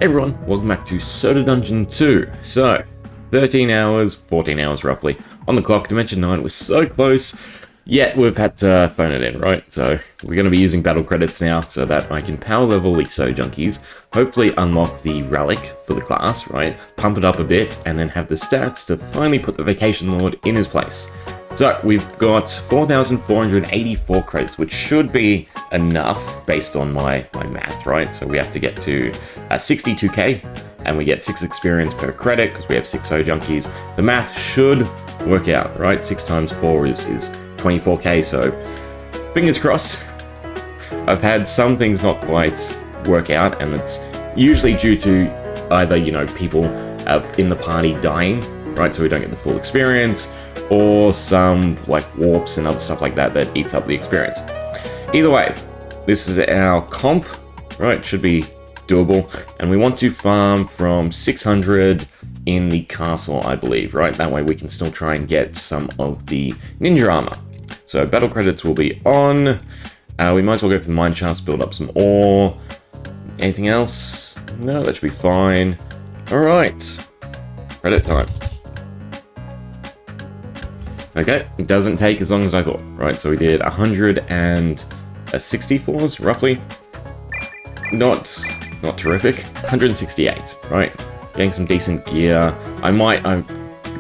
Hey everyone, welcome back to Soda Dungeon 2. So, 13 hours, 14 hours roughly, on the clock. Dimension 9 was so close, yet we've had to phone it in, right? So, we're going to be using battle credits now so that I can power level the Soda Junkies, hopefully unlock the relic for the class, right? Pump it up a bit, and then have the stats to finally put the Vacation Lord in his place. So, we've got 4,484 credits, which should be enough based on my math, right? So we have to get to 62k, and we get 6 experience per credit because we have 6 Soda Junkies. The math should work out, right? 6 times 4 is 24k, so fingers crossed. I've had some things not quite work out, and it's usually due to either, people in the party dying, right? So we don't get the full experience, or some like warps and other stuff like that that eats up the experience. Either way, this is our comp, right? Should be doable, and we want to farm from 600 in the castle, I believe, right? That way we can still try and get some of the ninja armor. So battle credits will be on. We might as well go for the mine shafts, build up some ore. Anything else? No, that should be fine. All right, credit time. Okay, it doesn't take as long as I thought, right? So we did 160 floors, roughly. Not terrific. 168, right? Getting some decent gear. For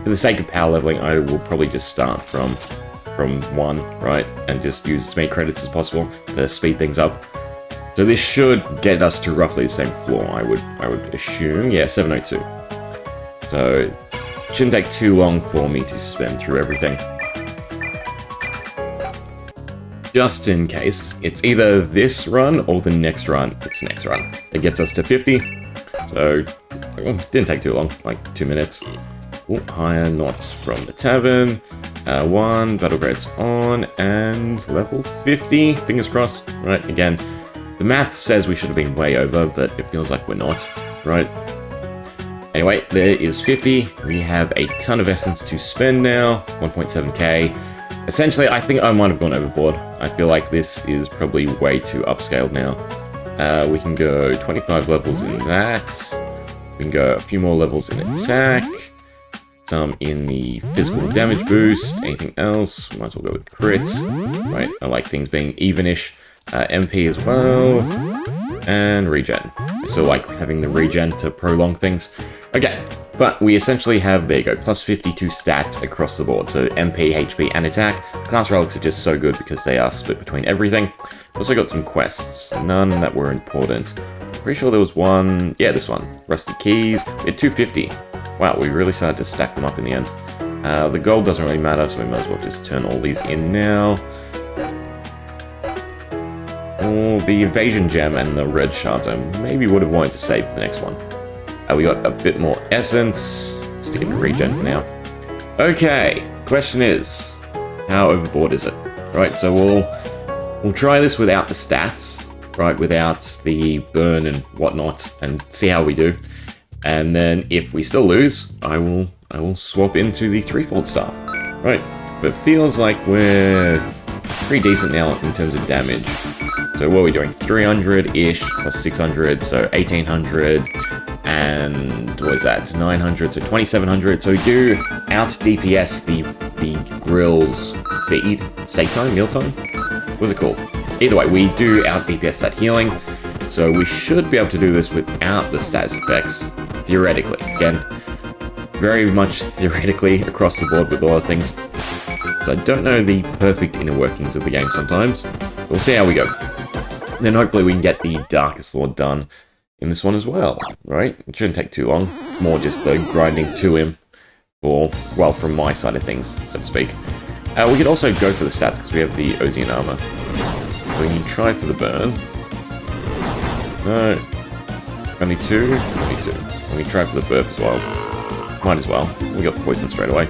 the sake of power leveling, I will probably just start from 1, right? And just use as many credits as possible to speed things up. So this should get us to roughly the same floor, I would assume. Yeah, 702. So shouldn't take too long for me to spin through everything. Just in case, it's either this run or the next run. It's the next run. It gets us to 50. So, didn't take too long, like 2 minutes. Ooh, higher knots from the tavern. 1, battle grades on, and level 50. Fingers crossed, right? Again, the math says we should have been way over, but it feels like we're not, right? Anyway, there is 50. We have a ton of essence to spend now, 1.7k. Essentially, I think I might have gone overboard. I feel like this is probably way too upscaled now. We can go 25 levels in that. We can go a few more levels in attack. Some in the physical damage boost. Anything else? Might as well go with crits. Right, I like things being evenish. MP as well. And regen. I still like having the regen to prolong things. Okay, but we essentially have, there you go, plus 52 stats across the board. So MP, HP, and attack. Class relics are just so good because they are split between everything. Also got some quests, none that were important. Pretty sure there was one, yeah, this one. Rusty keys, we had 250. Wow, we really started to stack them up in the end. The gold doesn't really matter, so we might as well just turn all these in now. Oh, the evasion gem and the red shards I maybe would have wanted to save for the next one. We got a bit more essence. Stick it in regen for now. Okay, question is, how overboard is it? Right, so we'll try this without the stats, right, without the burn and whatnot, and see how we do. And then if we still lose, I will swap into the threefold star. Right, but it feels like we're pretty decent now in terms of damage. So what are we doing? 300-ish plus 600, so 1800. And what is that? 900, so 2700. So we do out DPS the grill's feed, steak time, meal time. What's it called? Either way, we do out DPS that healing. So we should be able to do this without the status effects, theoretically. Again, very much theoretically across the board with a lot of things. So I don't know the perfect inner workings of the game sometimes. We'll see how we go. Then hopefully we can get the Darkest Lord done in this one as well, right? It shouldn't take too long. It's more just the grinding to him, or, well, from my side of things, so to speak. We could also go for the stats, because we have the Ozian armor. So we can try for the burn. No. 22? 22. We can try for the burp as well. Might as well. We got poison straight away.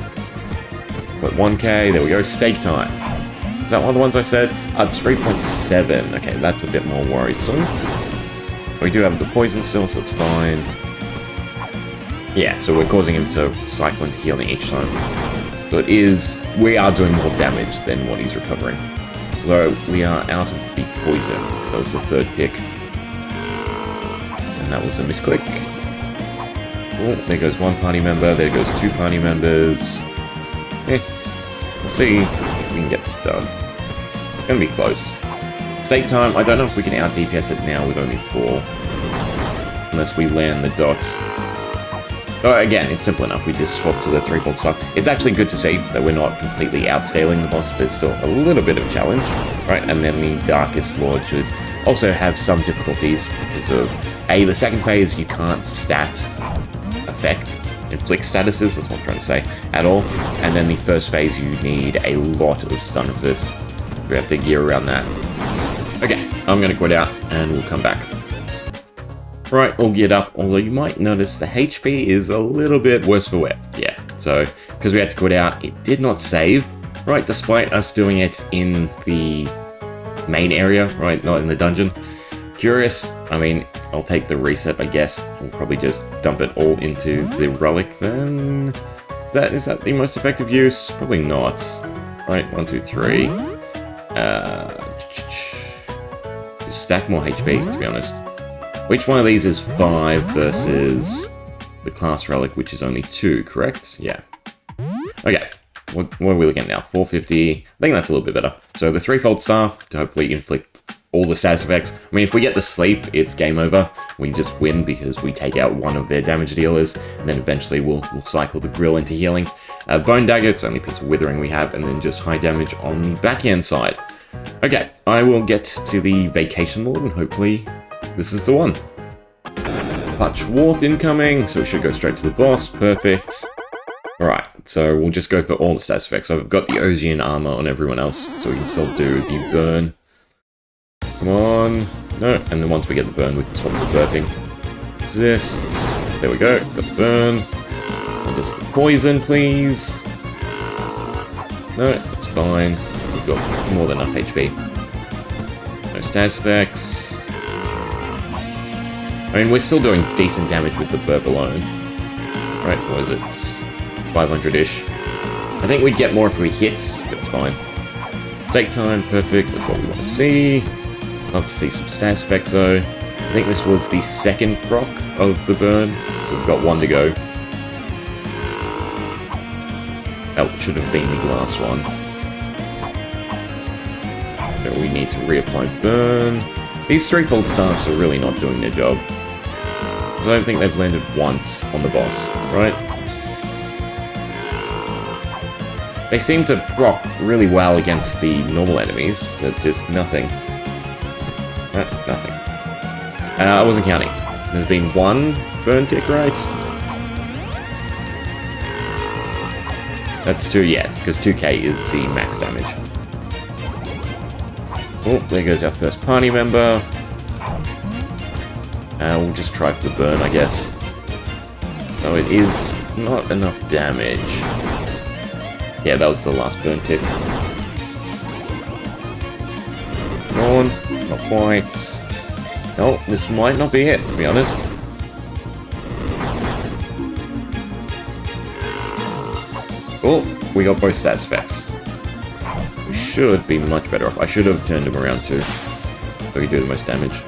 But 1k, there we go, steak time. Is that one of the ones I said? It's 3.7. Okay, that's a bit more worrisome. We do have the poison still, so it's fine. Yeah, so we're causing him to cycle into healing each time. So we are doing more damage than what he's recovering. Though we are out of the poison. That was the third pick. And that was a misclick. Oh, there goes one party member, there goes two party members. We'll see if we can get this done. It's gonna be close. Stake time, I don't know if we can out DPS it now with only 4. Unless we land the dots. Oh, again, it's simple enough, we just swap to the 3-fold stuff. It's actually good to see that we're not completely outscaling the boss, there's still a little bit of a challenge. Right, and then the Darkest Lord should also have some difficulties because of A, the second phase you can't stat effect, inflict statuses, that's what I'm trying to say, at all. And then the first phase you need a lot of stun resist. We have to gear around that. Okay, I'm gonna quit out and we'll come back. Right, all geared up, although you might notice the HP is a little bit worse for wear. Yeah, so, because we had to quit out, it did not save, right, despite us doing it in the main area, right, not in the dungeon. Curious, I mean, I'll take the reset, I guess. We'll probably just dump it all into the relic then. Is that the most effective use? Probably not. Right, 1, 2, 3. Just stack more HP, to be honest. Which one of these is 5 versus the class relic, which is only 2, correct? Yeah. Okay, what are we looking at now? 450. I think that's a little bit better. So the 3-fold staff to hopefully inflict all the status effects. I mean, if we get the sleep, it's game over. We just win because we take out one of their damage dealers, and then eventually we'll cycle the grill into healing. Bone dagger, it's the only piece of withering we have, and then just high damage on the backhand side. Okay, I will get to the Vacation Lord, and hopefully this is the one. Clutch Warp incoming, so we should go straight to the boss. Perfect. Alright, so we'll just go for all the status effects. So I've got the Ozian armor on everyone else, so we can still do the burn. Come on. No, and then once we get the burn, we can swap the burping. Resist. There we go, got the burn. And just the poison, please. No, it's fine. We've got more than enough HP. No status effects. I mean, we're still doing decent damage with the burp alone. Right, what is it? 500-ish. I think we'd get more if we hit, but it's fine. Stake time, perfect, that's what we want to see. Love to see some status effects though. I think this was the second proc of the burn, so we've got 1 to go. That should have been the last one. So we need to reapply burn. These 3-fold staffs are really not doing their job. I don't think they've landed once on the boss, right? They seem to proc really well against the normal enemies, but just nothing. Nothing. I wasn't counting. There's been 1 burn tick, right? That's 2, yeah, because 2k is the max damage. Oh, there goes our first party member. We'll just try for the burn, I guess. Oh, it is not enough damage. Yeah, that was the last burn tick. Come on, not quite. No, this might not be it, to be honest. Oh, we got both stats effects. We should be much better off. I should have turned him around too, so we do the most damage.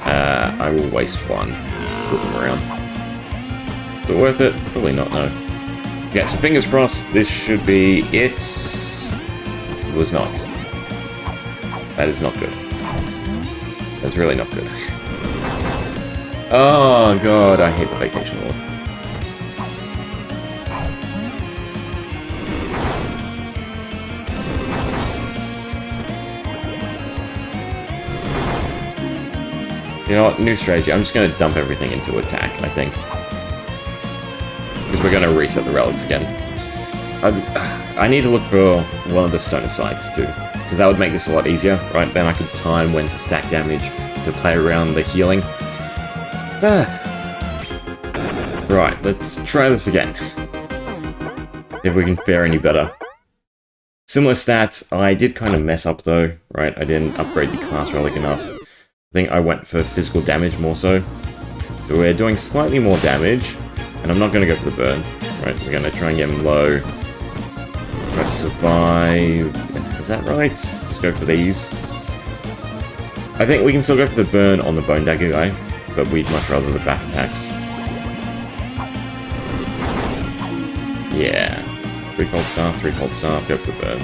I will waste 1. Put them around. Is it worth it? Probably not, no. Okay, so fingers crossed, this should be it. It was not. That is not good. That's really not good. Oh god, I hate the Vacation Lord. You know what, new strategy. I'm just going to dump everything into attack, I think. Because we're going to reset the relics again. I need to look for one of the stoner sites too. Because that would make this a lot easier, right? Then I could time when to stack damage to play around the healing. Right, let's try this again. If we can fare any better. Similar stats, I did kind of mess up though, right? I didn't upgrade the class relic enough. I think I went for physical damage more so. So we're doing slightly more damage, and I'm not going to go for the burn. Right, we're going to try and get him low. Try to survive. Is that right? Just go for these. I think we can still go for the burn on the Bone Dagger guy, but we'd much rather the back attacks. Yeah. 3 cold staff, 3 cold staff, go for the burn.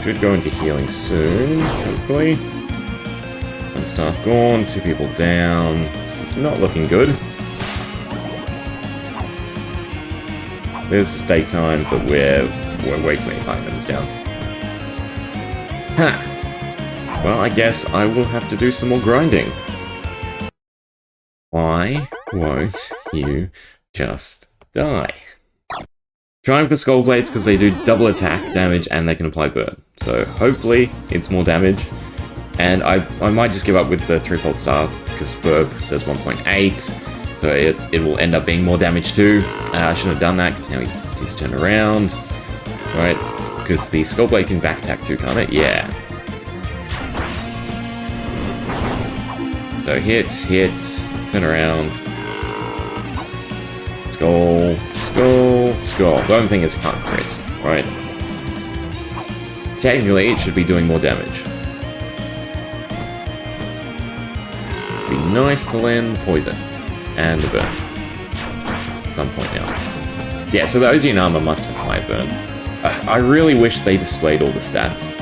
Should go into healing soon, hopefully. 1 staff gone, 2 people down. This is not looking good. There's the stake time, but we're way too many items down. Ha! Well, I guess I will have to do some more grinding. Why won't you just die? Trying for Skull Blades because they do double attack damage and they can apply burn. So hopefully it's more damage. And I might just give up with the 3-fold staff because Burp does 1.8. So it will end up being more damage too. I shouldn't have done that because now he's turned around. Right? Because the Skull Blade can back attack too, can't it? Yeah. So hits, turn around. Skull, skull, skull. The only thing is it can't crit, right? Technically, it should be doing more damage. Be nice to land poison and the burn at some point now. Yeah, so the Ozian armor must have high burn. I really wish they displayed all the stats.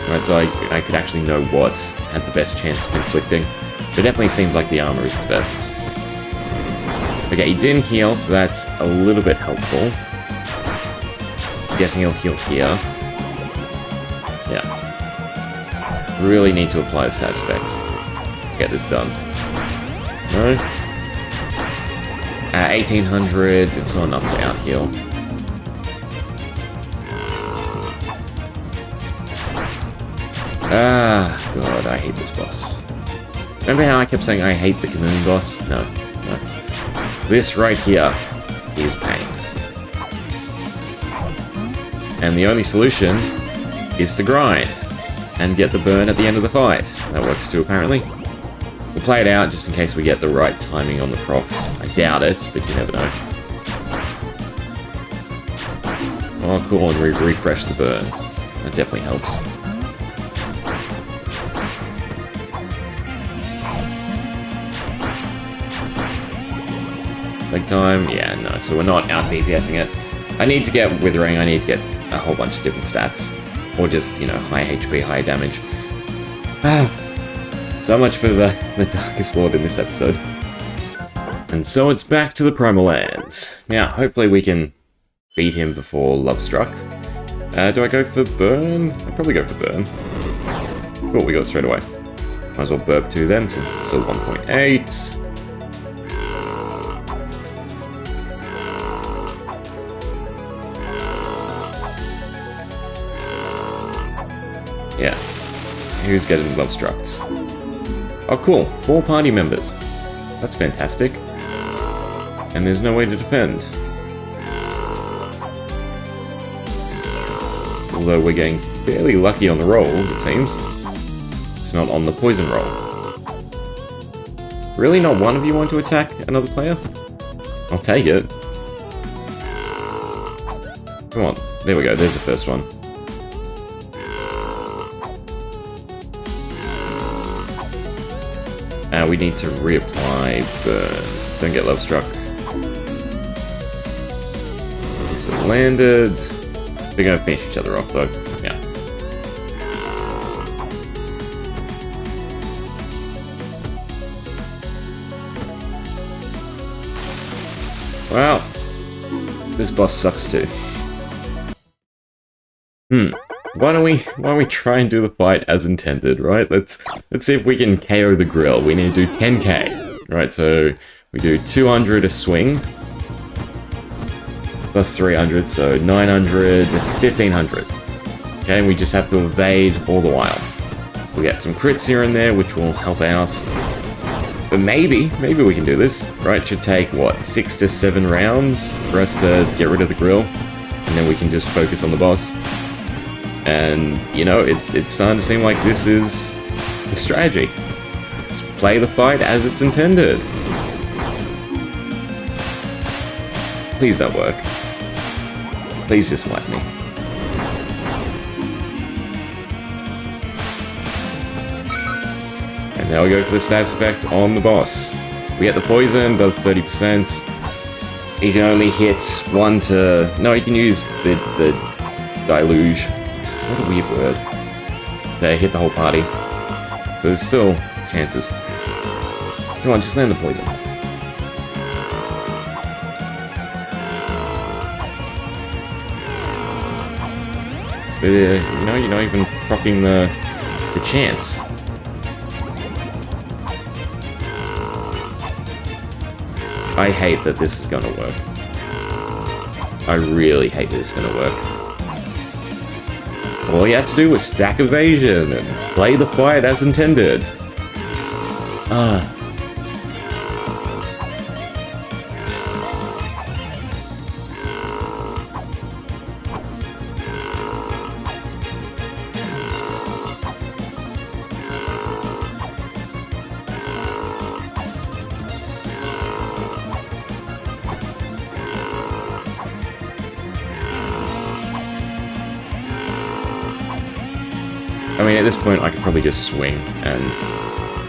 Right, so I could actually know what had the best chance of inflicting. But it definitely seems like the armor is the best. Okay, he didn't heal, so that's a little bit helpful. I'm guessing he'll heal here. Yeah. Really need to apply the stat specs. Get this done. No? 1800, it's not enough to out-heal. Ah, God, I hate this boss. Remember how I kept saying I hate the Kamui boss? No. This right here is pain. And the only solution is to grind and get the burn at the end of the fight. That works too, apparently. We'll play it out just in case we get the right timing on the procs. I doubt it, but you never know. Oh, cool, and we refresh the burn. That definitely helps. Leg time? Yeah, no, so we're not out DPSing it. I need to get Withering, I need to get a whole bunch of different stats. Or just, you know, high HP, high damage. So much for the Darkest Lord in this episode. And so it's back to the Primal Lands. Now, hopefully we can beat him before Love Struck. Do I go for Burn? I'll probably go for Burn. Cool, we got it straight away. Might as well Burp 2 then, since it's still 1.8. Yeah. Who's getting Love Struck? Oh, cool. 4 party members. That's fantastic. And there's no way to defend. Although we're getting fairly lucky on the rolls, it seems. It's not on the poison roll. Really, not one of you want to attack another player? I'll take it. Come on. There we go. There's the first one. We need to reapply Burn. Don't get Love Struck. This has landed. We're gonna finish each other off though. Yeah. Well, this boss sucks too. Why don't we try and do the fight as intended, right? Let's see if we can KO the grill. We need to do 10k. Right, so we do 200 a swing. Plus 300, so 900, 1500. Okay, and we just have to evade all the while. We'll get some crits here and there, which will help out. But maybe we can do this, right? It should take, what, 6 to 7 rounds for us to get rid of the grill. And then we can just focus on the boss. And, you know, it's starting to seem like this is the strategy. Just play the fight as it's intended. Please don't work. Please just wipe me. And now we go for the status effect on the boss. We get the poison, does 30%. You can only hit one to... No, you can use the deluge. What a weird word. To hit the whole party. But there's still chances. Come on, just land the poison. But, you know, you're not even proccing the chance. I hate that this is gonna work. I really hate that this is gonna work. All you had to do was stack evasion and play the fight as intended. I mean, at this point, I could probably just swing, and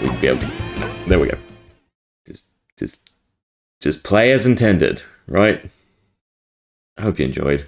we'd be able to... There we go. Just play as intended, right? I hope you enjoyed.